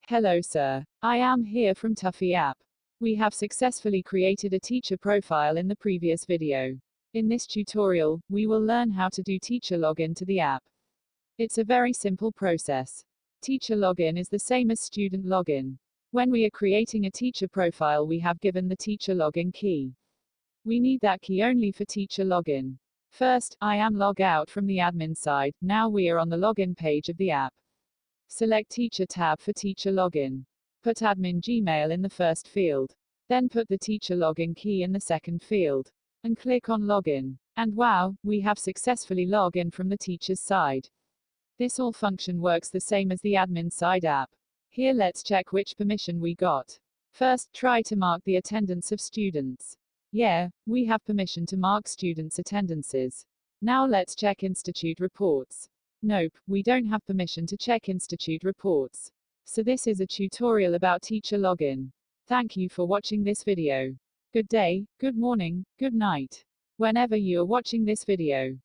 Hello sir. I am here from TuFee app. We have successfully created a teacher profile in the previous video. In this tutorial, we will learn how to do teacher login to the app. It's a very simple process. Teacher login is the same as student login. When we are creating a teacher profile, we have given the teacher login key. We need that key only for teacher login. First, I am log out from the admin side. Now we are on the login page of the app. Select Teacher tab for teacher login. Put admin Gmail in the first field. Then put the teacher login key in the second field. And click on Login. And wow, we have successfully logged in from the teacher's side. This all function works the same as the admin side app. Here let's check which permission we got. First, try to mark the attendance of students. Yeah, we have permission to mark students' attendances. Now let's check Institute reports. Nope, we don't have permission to check Institute reports. So this is a tutorial about teacher login. Thank you for watching this video. Good day, good morning, good night. Whenever you are watching this video.